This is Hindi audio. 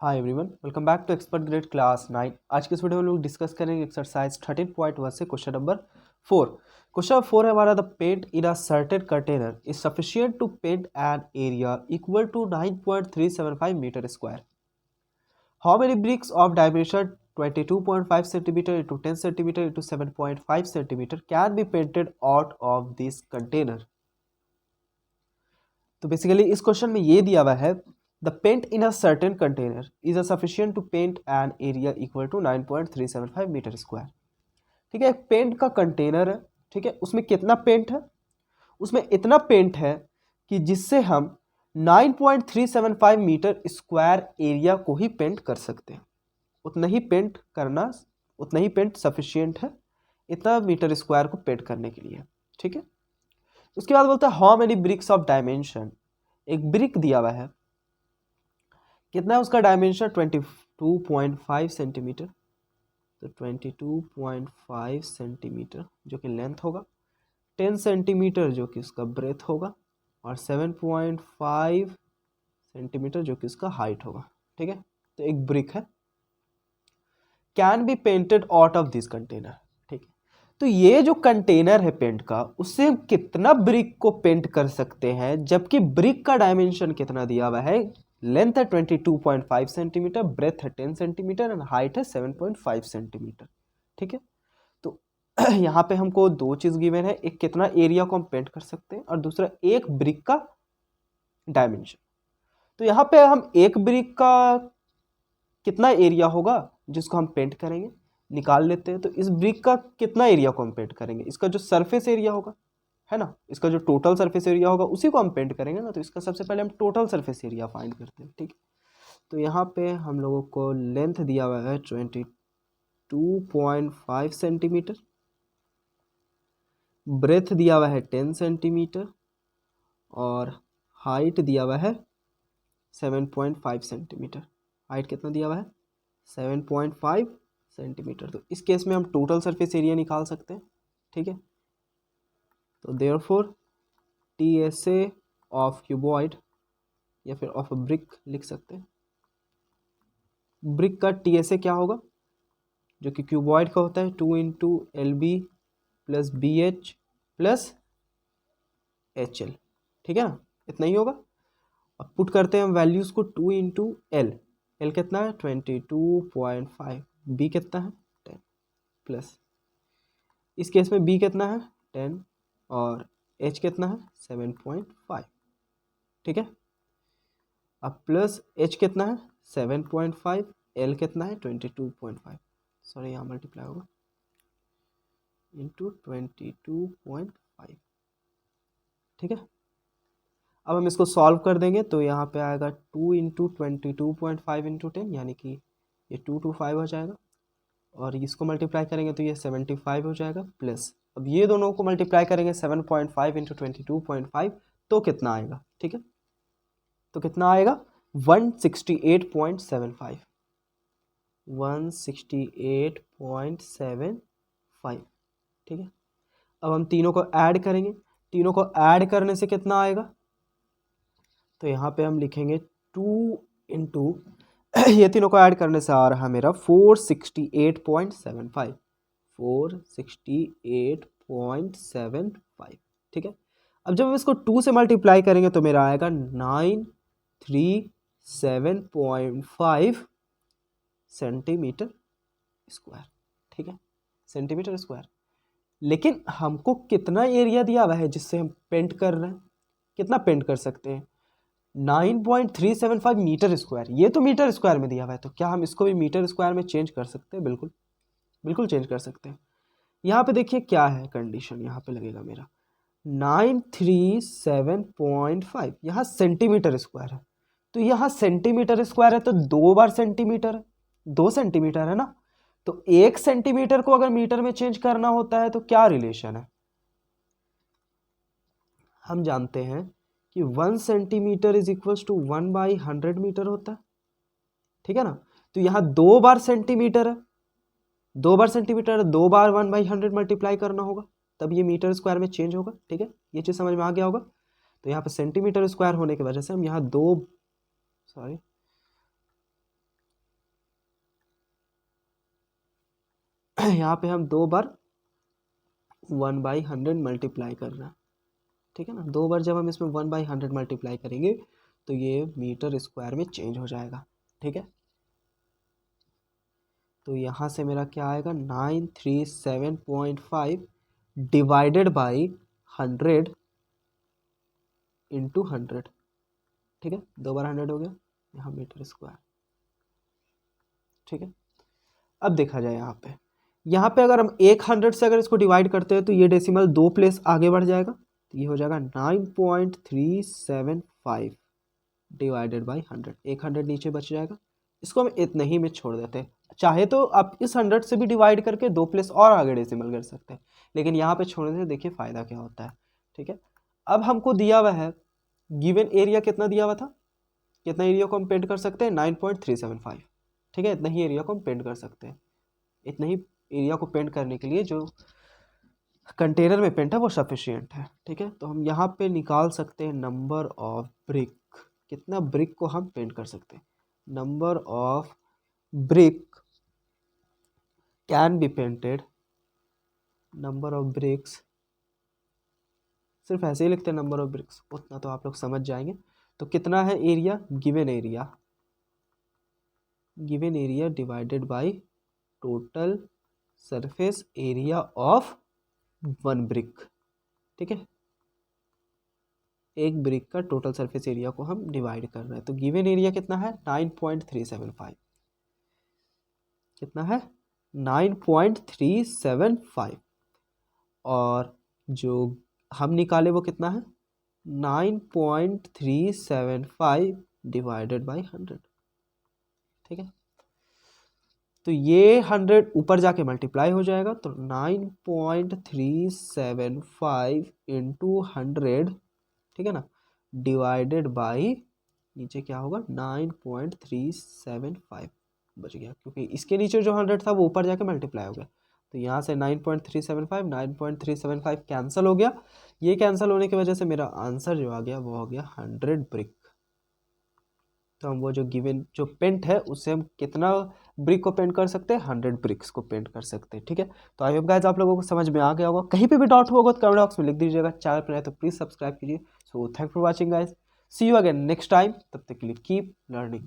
Hi everyone, welcome back to expert grade class 9। आज के इस वीडियो में लोग डिस्कस करेंगे एक्सरसाइज 13.1 से क्वेश्चन नंबर 4। क्वेश्चन नंबर 4 है हमारा, the paint in a certain container is sufficient to paint an area equal to 9.375 metre square. How many bricks of dimension 22.5 centimetre into 10 centimetre into 7.5 centimetre can be painted out of this container. तो बेसिकली इस क्वेश्चन में ये दिया हुआ है, the paint in a certain container is a sufficient to paint an area equal to 9.375 metre square. ठीक है, एक पेंट का कंटेनर है। ठीक है, उसमें कितना पेंट है? उसमें इतना पेंट है कि जिससे हम 9.375 मीटर स्क्वायर एरिया को ही पेंट कर सकते हैं। उतना ही पेंट करना, उतना ही पेंट सफिशिएंट है इतना मीटर स्क्वायर को पेंट करने के लिए। ठीक है, उसके बाद बोलता है how many bricks of dimension. एक ब्रिक दिया हुआ है, कितना है उसका डायमेंशन? 22.5 सेंटीमीटर। तो 22.5 सेंटीमीटर जो कि लेंथ होगा, 10 सेंटीमीटर जो कि उसका ब्रेथ होगा, और 7.5 सेंटीमीटर जो कि उसका हाइट होगा। ठीक है, तो एक ब्रिक है, can be painted out of this container. ठीक है, तो ये जो कंटेनर है पेंट का, उससे हम कितना ब्रिक को पेंट कर सकते हैं, जबकि ब्रिक का डायमेंशन कितना दिया हुआ है? लेंथ है 22.5 सेंटीमीटर, ब्रेथ है 10 सेंटीमीटर एंड हाइट है 7.5 सेंटीमीटर। ठीक है, तो यहाँ पे हमको दो चीज गिवन है, एक कितना एरिया को हम पेंट कर सकते हैं और दूसरा एक ब्रिक का डायमेंशन। तो यहाँ पे हम एक ब्रिक का कितना एरिया होगा जिसको हम पेंट करेंगे निकाल लेते हैं। तो इस ब्रिक का कितना एरिया को हम पेंट करेंगे? इसका जो सरफेस एरिया होगा, है ना, इसका जो टोटल सरफेस एरिया होगा उसी को हम पेंट करेंगे ना। तो इसका सबसे पहले हम टोटल सरफेस एरिया फाइंड करते हैं। ठीक है, तो यहाँ पे हम लोगों को लेंथ दिया हुआ है 22.5 सेंटीमीटर, ब्रेथ दिया हुआ है 10 सेंटीमीटर और हाइट दिया हुआ है 7.5 सेंटीमीटर। हाइट कितना दिया हुआ है? 7.5 सेंटीमीटर। तो इस केस में हम टोटल सरफेस एरिया निकाल सकते हैं। ठीक है, तो देयरफॉर टीएसए ऑफ क्यूबॉइड या फिर ऑफ ब्रिक लिख सकते हैं। ब्रिक का टीएसए क्या होगा जो कि क्यूबॉइड का होता है? 2 into L B plus B H plus H L. ठीक है ना, इतना ही होगा। अब पुट करते हैं हम वैल्यूज को, 2 इंटू एल, एल कितना है? 22.5, बी कितना है? 10 प्लस, इस केस में बी कितना है? 10 और एच कितना है? 7.5। ठीक है, अब प्लस एच कितना है? 7.5, एल कितना है? 22.5, सॉरी यहाँ मल्टीप्लाई होगा इंटू 22.5। ठीक है, अब हम इसको सॉल्व कर देंगे तो यहाँ पे आएगा 2 इंटू 22.5 इंटू 10, यानी कि ये 2 to 5 हो जाएगा, और इसको मल्टीप्लाई करेंगे तो ये 75 हो जाएगा। प्लस अब ये दोनों को मल्टीप्लाई करेंगे 7.5 इंटू 22.5, तो कितना आएगा? ठीक है, तो कितना आएगा? 168.75, 168.75। ठीक है, अब हम तीनों को ऐड करेंगे, तीनों को ऐड करने से कितना आएगा? तो यहाँ पे हम लिखेंगे 2 इंटू ये तीनों को ऐड करने से आ रहा मेरा 468.75, 468.75। ठीक है, अब जब हम इसको 2 से मल्टीप्लाई करेंगे तो मेरा आएगा 937.5 सेंटीमीटर स्क्वायर। ठीक है, सेंटीमीटर स्क्वायर। लेकिन हमको कितना एरिया दिया हुआ है जिससे हम पेंट कर रहे हैं? कितना पेंट कर सकते हैं? 9.375 मीटर स्क्वायर। ये तो मीटर स्क्वायर में दिया हुआ है, तो क्या हम इसको भी मीटर स्क्वायर में चेंज कर सकते हैं? बिल्कुल बिल्कुल चेंज कर सकते हैं। यहाँ पे देखिए क्या है कंडीशन, यहाँ पे लगेगा मेरा 937.5, यहाँ सेंटीमीटर स्क्वायर है, तो यहाँ सेंटीमीटर स्क्वायर है तो 2 बार सेंटीमीटर है, 2 सेंटीमीटर है ना। तो 1 सेंटीमीटर को अगर मीटर में चेंज करना होता है तो क्या रिलेशन है? हम जानते हैं कि 1 centimetre is equals to 1/100 metre होता है। ठीक है ना, तो यहाँ 2 बार सेंटीमीटर है, 2 बार सेंटीमीटर है, 2 बार 1/100 मल्टीप्लाई करना होगा, तब ये मीटर स्क्वायर में चेंज होगा। ठीक है, ये चीज़ समझ में आ गया होगा। तो यहाँ पे सेंटीमीटर स्क्वायर होने की वजह से हम यहाँ यहाँ पे हम 2 बार 1/100 मल्टीप्लाई कर रहे हैं, ठीक है ना। 2 बार जब हम इसमें 1/100 मल्टीप्लाई करेंगे तो ये मीटर स्क्वायर में चेंज हो जाएगा, ठीक है। तो यहाँ से मेरा क्या आएगा, 937.5 डिवाइडेड बाई 100 इंटू 100, ठीक है। 2 बार 100 हो गया, यहाँ मीटर स्क्वायर, ठीक है। अब देखा जाए यहाँ पे अगर हम 100 से अगर इसको डिवाइड करते हैं तो ये डेसिमल 2 प्लेस आगे बढ़ जाएगा, तो ये हो जाएगा 9.375 डिवाइडेड बाई 100, 100 नीचे बच जाएगा। इसको हम इतना ही में छोड़ देते हैं। चाहे तो आप इस 100 से भी डिवाइड करके 2 प्लेस और आगे डेसिमल कर सकते हैं, लेकिन यहाँ पे छोड़ने से देखिए फ़ायदा क्या होता है, ठीक है। अब हमको दिया हुआ है गिवन एरिया, कितना दिया हुआ था, कितना एरिया को हम पेंट कर सकते हैं, 9.375, ठीक है। इतना ही एरिया को हम पेंट कर सकते हैं। इतना ही एरिया को पेंट करने के लिए जो कंटेनर में पेंट है वो सफिशिएंट है, ठीक है। तो हम यहाँ पे निकाल सकते हैं नंबर ऑफ ब्रिक, कितना ब्रिक को हम पेंट कर सकते हैं। Number of brick can be painted, number of BRICS, सिर्फ ऐसे ही लिखते हैं नंबर ऑफ ब्रिक्स, उतना तो आप लोग समझ जाएंगे। तो कितना है area, given area, given area divided by total surface area of 1 brick, ठीक है। एक ब्रिक का टोटल सरफेस एरिया को हम डिवाइड कर रहे हैं। तो गिवन एरिया कितना है, 9.375, कितना है 9.375, और जो हम निकाले वो कितना है 9.375 डिवाइडेड बाई 100, ठीक है। तो ये 100 ऊपर जाके मल्टीप्लाई हो जाएगा, तो 9.375 इंटू 100, ठीक है ना, डिवाइडेड बाई नीचे क्या होगा 9.375 बच गया, क्योंकि इसके नीचे जो 100 था वो ऊपर जाके मल्टीप्लाई हो गया। तो यहाँ से 9.375 कैंसिल हो गया। ये कैंसिल होने की वजह से मेरा आंसर जो आ गया वो हो गया 100 ब्रिक। तो हम वो जो गिवन जो पेंट है उससे हम कितना ब्रिक को पेंट कर सकते हैं, 100 ब्रिक्स को पेंट कर सकते हैं, ठीक है। तो आई होप गाइस आप लोगों को समझ में आ गया होगा। कहीं पे भी डाउट होगा तो कमेंट बॉक्स में लिख दीजिएगा। चैनल पर नए तो प्लीज़ सब्सक्राइब कीजिए। So thank for watching guys, see you again next time. तब तक के लिए कीप लर्निंग।